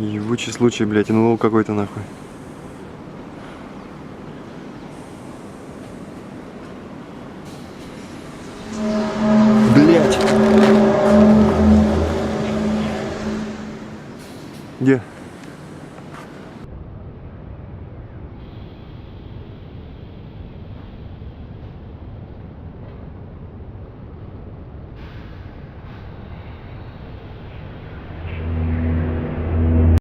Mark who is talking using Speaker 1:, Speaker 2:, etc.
Speaker 1: Ебучий случай, блядь, НЛО какой-то нахуй. Блядь. Где?